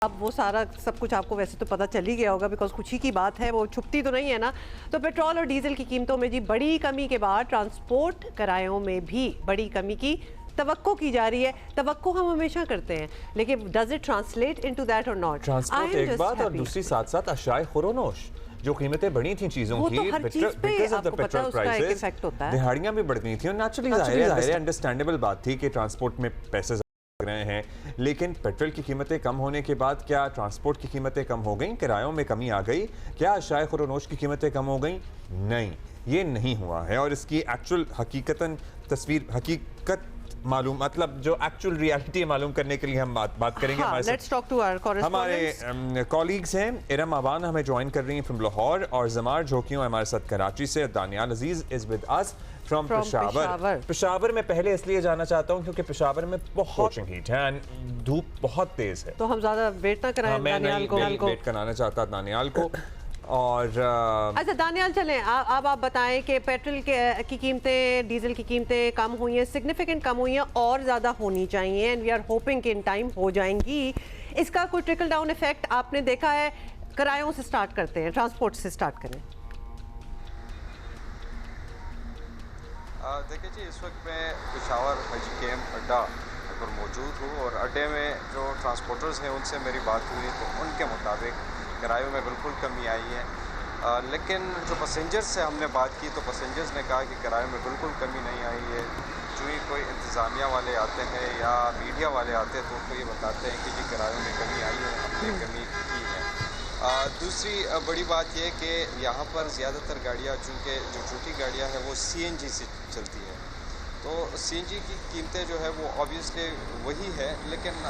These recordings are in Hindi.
अब वो सारा सब कुछ आपको वैसे तो पता चल ही गया होगा, बिकॉज कुछ ही की बात है, वो छुपती तो नहीं है ना। तो पेट्रोल और डीजल की कीमतों में जी बड़ी कमी के बाद ट्रांसपोर्ट किरायों में भी बड़ी कमी की तवक्को की जा रही है। तवक्को हम हमेशा करते हैं, लेकिन does it translate into that और नॉट? ट्रांसपोर्ट एक बात और दूसरी साथ साथ अशाए खुरोनोश जो कीमतें बढ़ी थी चीजों की, because of the petrol prices दिहाड़ियां भी बढ़ गई थी और नेचुरली जाहिर है अंडरस्टैंडेबल बात थी कि ट्रांसपोर्ट में पैसे रहे हैं। लेकिन पेट्रोल की कीमतें कम होने के बाद क्या ट्रांसपोर्ट की कीमतें कम हो गई, किरायों में कमी आ गई? क्या अशाए खुरोनोश की कीमतें कम हो गई? नहीं, ये नहीं हुआ है। और इसकी एक्चुअल हकीकतन तस्वीर हकीकत मालूम मतलब जो एक्चुअल रियलिटी मालूम करने के लिए हम बात करेंगे। हमारे कॉलीग्स हैं इरम आवान हमें ज्वाइन कर रही हैं फ्रॉम लाहौर, और जमार झोकियों हमारे साथ कराची से, Daniyal Aziz is with us from Peshawar. Peshawar में पहले इसलिए जाना चाहता हूँ क्योंकि पेशावर में बहुत हीट है, धूप बहुत तेज है। तो हम ज्यादा वेट ना कराएं दानियाल को। मैं वेट कराना चाहता दानियाल को। और अच्छा दानियाल चलें, अब आप बताएं कि पेट्रोल की कीमतें, डीजल की कीमतें कम हुई हैं, सिग्निफिकेंट कम हुई हैं, और ज़्यादा होनी चाहिए, एंड वी आर होपिंग कि इन टाइम हो जाएंगी। इसका कोई ट्रिकल डाउन इफेक्ट आपने देखा है? किरायों से स्टार्ट करते हैं, ट्रांसपोर्ट से स्टार्ट करें। देखिए जी, इस वक्त मैं पेशावर हजी कैंप अड्डा पर मौजूद हूँ, और अड्डे में जो ट्रांसपोर्टर्स हैं उनसे मेरी बात हुई तो उनके मुताबिक किरायों में बिल्कुल कमी आई है। लेकिन जो पैसेंजर्स से हमने बात की तो पैसेंजर्स ने कहा कि किरायों में बिल्कुल कमी नहीं आई है। जो ही कोई इंतज़ामिया वाले आते हैं या मीडिया वाले आते हैं तो उनको ये बताते हैं कि जी किरायों में कमी आई है, हमने कमी की है। दूसरी बड़ी बात यह कि यहाँ पर ज़्यादातर गाड़ियाँ, चूँकि जो छोटी गाड़ियाँ हैं वो CNG से चलती है, तो CNG की कीमतें जो है वो ऑब्वियसली वही है। लेकिन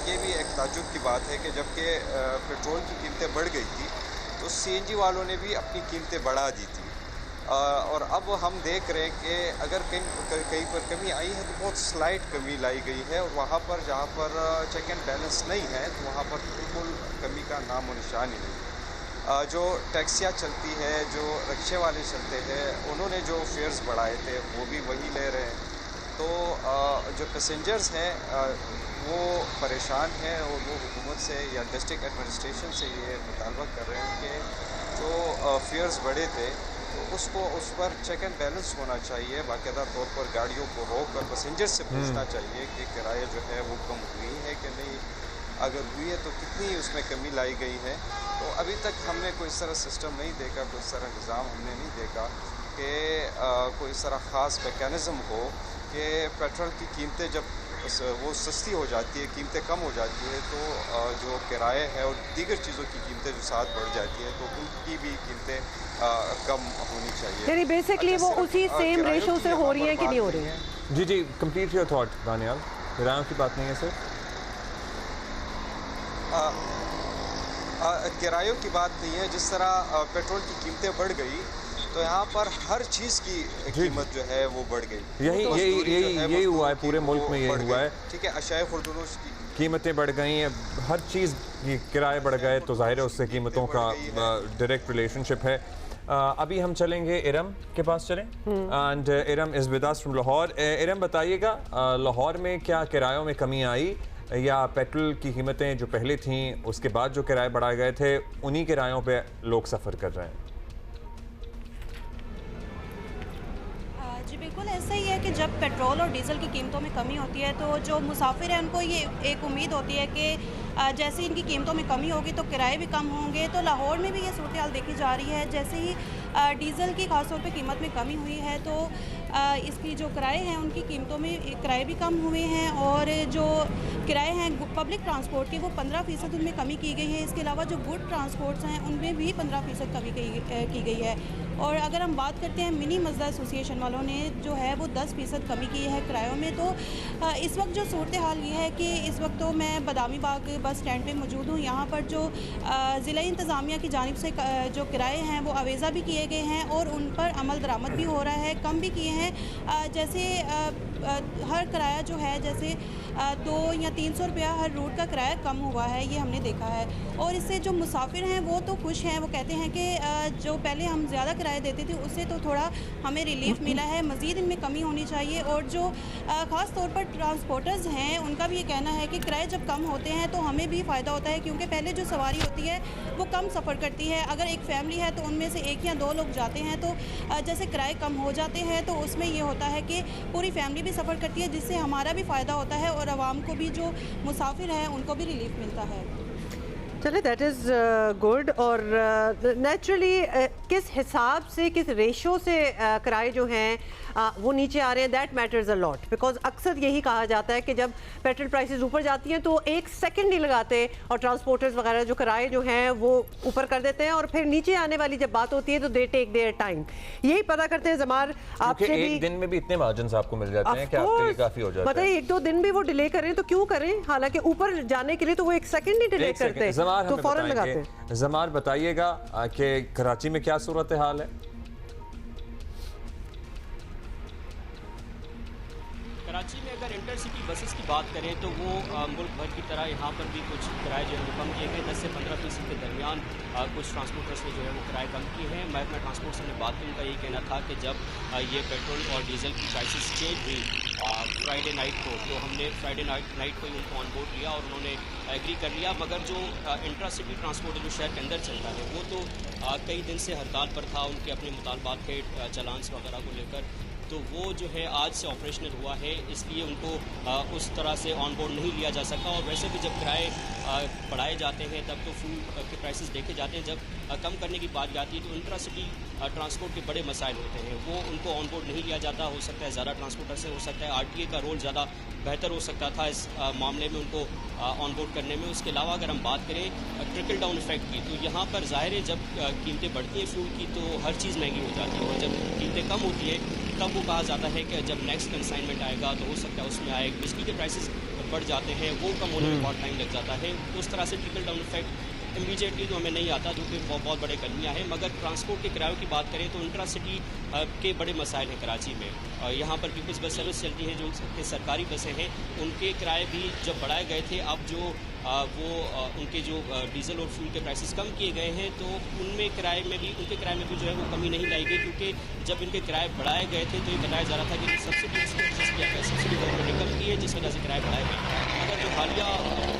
ये भी एक ताज्जुब की बात है कि जबकि पेट्रोल की कीमतें बढ़ गई थी तो CNG वालों ने भी अपनी कीमतें बढ़ा दी थी। और अब हम देख रहे हैं कि अगर कहीं पर कमी आई है तो बहुत स्लाइट कमी लाई गई है, और वहाँ पर जहाँ पर चेक एंड बैलेंस नहीं है तो वहाँ पर बिल्कुल कमी का नामो निशान ही नहीं। जो टैक्सियाँ चलती है, जो रिक्शे वाले चलते हैं, उन्होंने जो फेयर्स बढ़ाए थे वो भी वही ले रहे हैं। तो जो पैसेंजर्स हैं वो परेशान हैं, और वो हुकूमत से या डिस्ट्रिक्ट एडमिनिस्ट्रेशन से ये मुतालबा कर रहे हैं कि जो फेयर्स बढ़े थे तो उसको उस पर चेक एंड बैलेंस होना चाहिए। बाकायदा तौर पर गाड़ियों को रोक कर पैसेंजर से पूछना चाहिए कि किराया जो है वो कम हुई है कि नहीं, अगर हुई है तो कितनी उसमें कमी लाई गई है। तो अभी तक हमने कोई इस तरह सिस्टम नहीं देखा, कोई इस तरह निज़ाम हमने नहीं देखा कि कोई इस तरह ख़ास मैकेनिज़्म हो कि पेट्रोल की कीमतें जब वो सस्ती हो जाती है, कीमतें कम हो जाती है, तो जो किराए हैं और दीगर चीज़ों की कीमतें जो साथ बढ़ जाती है तो उनकी भी कीमतें कम होनी चाहिए। यानी बेसिकली वो उसी सेम रेशो से हो रही है कि नहीं हो रही है? जी जी, कंप्लीट योर थॉट दानियाल। किरायों की बात नहीं है सर, किरायों की बात नहीं है। जिस तरह पेट्रोल की कीमतें बढ़ गई तो यहाँ पर हर चीज़ की कीमत जो है वो बढ़ गई। यही हुआ है पूरे मुल्क में, यही हुआ है। ठीक है, अशाए खुर्दुनूश की कीमतें बढ़ गई हैं, हर चीज़ की किराए बढ़ गए, तो जाहिर है उससे कीमतों का डायरेक्ट रिलेशनशिप है। अभी हम चलेंगे इरम के पास चलें, and Iram is with us from Lahore. Iram बताइएगा, लाहौर में क्या किरायों में कमी आई, या पेट्रोल की कीमतें जो पहले थीं उसके बाद जो किराए बढ़ाए गए थे उन्हीं किरायों पे लोग सफ़र कर रहे हैं? जी बिल्कुल ऐसा ही है कि जब पेट्रोल और डीज़ल की कीमतों में कमी होती है तो जो मुसाफिर हैं उनको ये एक उम्मीद होती है कि जैसे इनकी कीमतों में कमी होगी तो किराए भी कम होंगे। तो लाहौर में भी ये सूरत हाल देखी जा रही है। जैसे ही डीज़ल की खासतौर पे कीमत में कमी हुई है तो इसकी जो किराए हैं उनकी कीमतों में किराए भी कम हुए हैं, और जो किराए हैं पब्लिक ट्रांसपोर्ट के वो 15% उनमें कमी की गई है। इसके अलावा जो गुड ट्रांसपोर्ट्स हैं उनमें भी 15% कमी की गई है। और अगर हम बात करते हैं मिनी मज़दा एसोसिएशन वालों ने जो है वो 10% कमी की है किरायों में। तो इस वक्त जो सूरत हाल ये है कि इस वक्त तो मैं बदामी बाग बस स्टैंड पे मौजूद हूँ। यहाँ पर जो ज़िला इंतज़ामिया की जानिब से जो किराए हैं वो अवेज़ा भी किए गए हैं और उन पर अमल दरामद भी हो रहा है, कम भी किए हैं। जैसे हर किराया जो है, जैसे 2 या 300 रुपया हर रूट का किराया कम हुआ है, ये हमने देखा है। और इससे जो मुसाफिर हैं वो तो खुश हैं, वो कहते हैं कि जो पहले हम ज़्यादा किराया देते थे उससे तो थोड़ा हमें रिलीफ मिला है, मज़ीद इनमें कमी होनी चाहिए। और जो ख़ास तौर पर ट्रांसपोर्टर्स हैं उनका भी ये कहना है कि किराए जब कम होते हैं तो हमें भी फ़ायदा होता है, क्योंकि पहले जो सवारी होती है वो कम सफ़र करती है। अगर एक फैमिली है तो उनमें से 1 या 2 लोग जाते हैं तो जैसे किराए कम हो जाते हैं तो उसमें ये होता है कि पूरी फैमिली भी सफ़र करती है, जिससे हमारा भी फ़ायदा होता है और आवाम को भी, जो मुसाफिर हैं उनको भी रिलीफ मिलता है। चले, दैट इज़ गुड। और नेचुरली किस हिसाब से, किस रेशो से किराए जो हैं वो नीचे आ रहे हैं, that matters a lot. Because अक्सर यही कहा जाता है कि जब पेट्रोल प्राइसेस ऊपर जाती हैं तो 1 सेकंड नहीं लगाते और ट्रांसपोर्टर्स वगैरह जो किराए जो हैं वो ऊपर कर देते हैं, और फिर नीचे आने वाली जब बात होती है तो दे टेक देयर टाइम। यही पता करते हैं जमार आपसे भी, एक दिन में भी इतने मार्जिन आपको मिल जाते हैं कि आपके लिए काफी हो जाता है। बताइए, 1-2 दिन भी वो डिले करें तो क्यों करें, हालांकि ऊपर जाने के लिए तो वो 1 सेकंड ही डिले करते हैं तो फौरन लगाते हैं। जमार बताइएगा कि कराची में क्या सूरत हाल है? कराची में अगर इंटरसिटी बसेस की बात करें तो वो मुल्क भर की तरह यहाँ पर भी कुछ किराए जो है वो कम किए गए। 10 से 15% के दरमियान कुछ ट्रांसपोर्टर्स ने जो है वो किराए कम किए हैं। महकमा ट्रांसपोर्ट से बात की, उनका यही कहना था कि जब ये पेट्रोल और डीजल की प्राइसेस चेंज हुई फ्राइडे नाइट को, तो हमने फ्राइडे नाइट को ही उनको ऑन बोर्ड लिया और उन्होंने एग्री कर लिया। मगर जो इंट्रा-सिटी ट्रांसपोर्ट जो शहर के अंदर चलता है वो तो कई दिन से हड़ताल पर था, उनके अपने मुतालबात थे चालान्स वगैरह को लेकर, तो वो जो है आज से ऑपरेशनल हुआ है, इसलिए उनको उस तरह से ऑन बोर्ड नहीं लिया जा सका। और वैसे भी जब किराए बढ़ाए जाते हैं तब तो फ्यूल के प्राइसेस देखे जाते हैं, जब कम करने की बात जाती है तो इंट्रा सिटी ट्रांसपोर्ट के बड़े मसाइल होते हैं, वो उनको ऑन बोर्ड नहीं लिया जाता। हो सकता है ज़्यादा ट्रांसपोर्टर से, हो सकता है RTA का रोल ज़्यादा बेहतर हो सकता था इस मामले में उनको ऑन बोर्ड करने में। उसके अलावा अगर हम बात करें ट्रिकल डाउन इफेक्ट की, तो यहाँ पर ज़ाहिर है जब कीमतें बढ़ती हैं फ्यूल की तो हर चीज़ महंगी हो जाती है, और जब कीमतें कम होती है तब वो कहा जाता है कि जब नेक्स्ट कंसाइनमेंट आएगा तो हो सकता है उसमें आए। बिजली के प्राइसेस बढ़ जाते हैं, वो कम होने में बहुत टाइम लग जाता है। उस तरह से ट्रिकल डाउन इफेक्ट इमीडिएटली तो हमें नहीं आता, जो कि बहुत बड़े कलमियाँ हैं। मगर ट्रांसपोर्ट के किरायों की बात करें तो इंट्रा सिटी के बड़े मसाइल हैं कराची में। यहाँ पर पीपल्स बस सर्विस चलती है, जो सरकारी बसें हैं, उनके किराए भी जब बढ़ाए गए थे, अब जो उनके जो डीजल और फ्यूल के प्राइसेस कम किए गए हैं तो उनके किराए में भी जो है वो कमी नहीं लाई गई, क्योंकि जब इनके किराए बढ़ाए गए थे तो ये बताया जा रहा था कि सब्सिडी गवर्नमेंट ने कम की है, जिस वजह से किराए बढ़ाए गए। मगर जो हालिया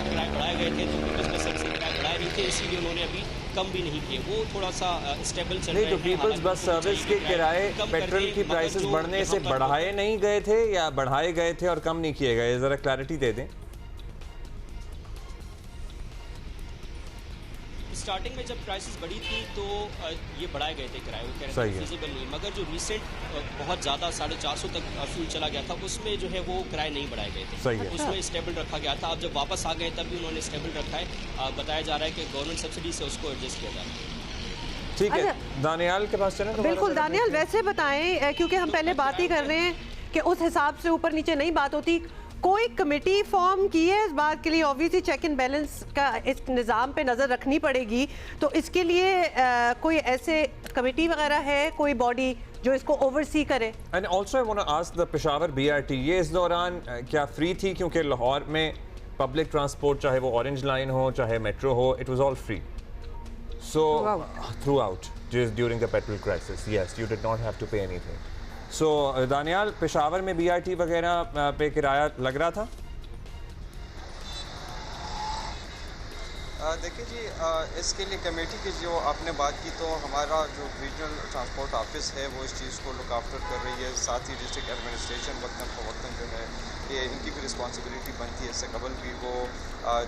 किराए बढ़ाए गए थे तो पीपल्स बस सर्विस के किराए बढ़ाए नहीं थे, इसीलिए उन्होंने अभी कम भी नहीं किए, वो थोड़ा सा स्टेबल चल रहे हैं। तो पीपल्स बस सर्विस के किराए पेट्रोल की प्राइसेस बढ़ने से बढ़ाए नहीं गए थे या बढ़ाए गए थे और कम नहीं किए गए, जरा क्लैरिटी दे दें। स्टार्टिंग में जब प्राइसेस बढ़ी थी तो ये बढ़ाए गए थे किराए, वो कह रहे थे फिजिबल नहीं। मगर जो रिसेंट बहुत ज़्यादा 450 तक फ्यूल चला गया था, उसमें जो है वो किराए नहीं बढ़ाए गए थे, उसमें स्टेबल रखा गया था। अब जब वापस आ गए तब भी उन्होंने स्टेबल रखा है। बताया जा रहा है कि गवर्नमेंट सब्सिडी से उसको एडजस्ट किया जा रहा है। ठीक है, दानियाल के पास चलें। बिल्कुल दानियाल, वैसे बताएं, क्योंकि हम पहले बात ही कर रहे हैं कि उस हिसाब से ऊपर नीचे नहीं बात होती, कोई कमेटी फॉर्म की है इस बात के लिए? ऑब्वियसली चेक एंड बैलेंस का इस निज़ाम पे नज़र रखनी पड़ेगी, तो इसके लिए कोई ऐसे कमेटी वगैरह है, कोई बॉडी जो इसको ओवरसी करे? And also I want to ask the Peshawar BRT, ये इस दौरान क्या फ्री थी? क्योंकि लाहौर में पब्लिक ट्रांसपोर्ट, चाहे वो ऑरेंज लाइन हो चाहे मेट्रो हो, it was all free so throughout during the petrol crisis. Yes, you did not have to pay anything. So Daniyal, Peshawar में BRT वगैरह पे किराया लग रहा था? देखिए जी, इसके लिए कमेटी की जो आपने बात की, तो हमारा जो रीजनल ट्रांसपोर्ट ऑफिस है वो इस चीज़ को लुक आफ्टर कर रही है। साथ ही डिस्ट्रिक्ट एडमिनिस्ट्रेशन वक्तन फ़वक्तन जो है ये इनकी भी रिस्पॉन्सिबिलिटी बनती है। इससे कबल भी वो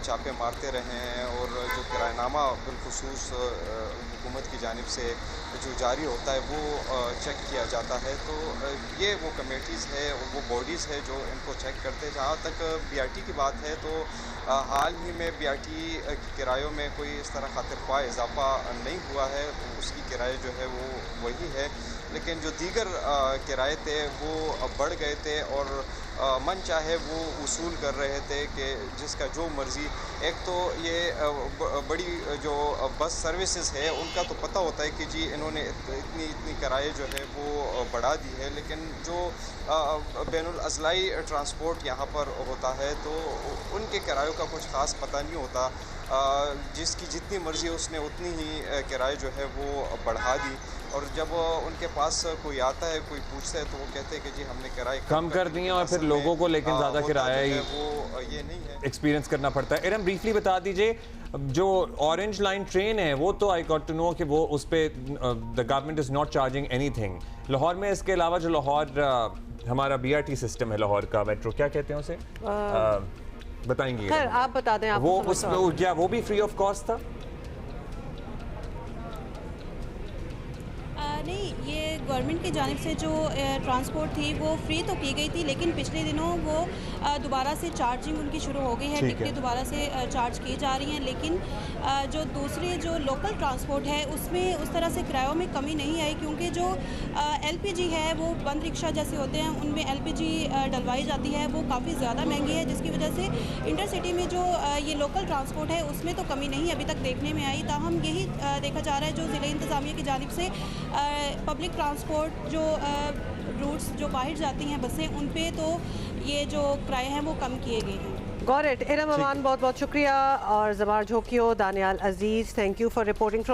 छापे मारते रहे हैं, और जो किरायनामा बिलखुसूस हुकूमत की जानिब से जो जारी होता है वो चेक किया जाता है। तो ये वो कमेटीज़ है, वो बॉडीज़ है जो इनको चेक करते हैं। जहाँ तक BRT की बात है तो हाल ही में BRT की किरायों में कोई इस तरह खातिर ख्वाह इजाफा नहीं हुआ है, उसकी किराए जो है वो वही है। लेकिन जो दीगर किराए थे वो बढ़ गए थे और मन चाहे वो वसूल कर रहे थे कि जिसका जो मर्ज़ी। एक तो ये बड़ी जो बस सर्विसेज है उनका तो पता होता है कि जी इन्होंने इतनी किराए जो है वो बढ़ा दी है, लेकिन जो बैनुल अज़लाई ट्रांसपोर्ट यहाँ पर होता है तो उनके किरायों का कुछ ख़ास पता नहीं होता। जिसकी जितनी मर्ज़ी उसने उतनी ही किराए जो है वो बढ़ा दी, और जब उनके पास कोई आता है, कोई पूछता है, तो वो कहते हैं कि जी हमने किराए कम कर दिए और फिर लोगों को लेकिन ज़्यादा किराया ही वो ये नहीं है, एक्सपीरियंस करना पड़ता है। इरम ब्रीफली बता दीजिए, जो ऑरेंज लाइन ट्रेन है वो तो आई गॉट टू नो कि वो उस पे the government is not charging anything. Lahore में इसके अलावा जो लाहौर हमारा BRT सिस्टम है लाहौर का, मेट्रो क्या कहते हैं उसे, बताएंगे? खैर आप बता दें। आप वो उसमें क्या वो भी फ्री ऑफ कॉस्ट था? नहीं, ये गवर्नमेंट की जानिब से जो ट्रांसपोर्ट थी वो फ्री तो की गई थी, लेकिन पिछले दिनों वो दोबारा से चार्जिंग उनकी शुरू हो गई है, टिकटें दोबारा से चार्ज की जा रही हैं। लेकिन जो दूसरी जो लोकल ट्रांसपोर्ट है उसमें उस तरह से किरायों में कमी नहीं आई, क्योंकि जो LPG है वो बंद रिक्शा जैसे होते हैं उनमें LPG डलवाई जाती है, वो काफ़ी ज़्यादा महंगी है, जिसकी वजह से इंटरसिटी में जो ये लोकल ट्रांसपोर्ट है उसमें तो कमी नहीं अभी तक देखने में आई। ताहम यही देखा जा रहा है जो ज़िला इंतज़ामिया की जानिब से पब्लिक ट्रांसपोर्ट जो रूट्स जो बाहर जाती हैं बसें, उन पे तो ये जो किराए हैं वो कम किए गए हैं। Got it. इरम अमान बहुत बहुत शुक्रिया, और ज़मार झोकियो, दानियाल अजीज़, थैंक यू फॉर रिपोर्टिंग।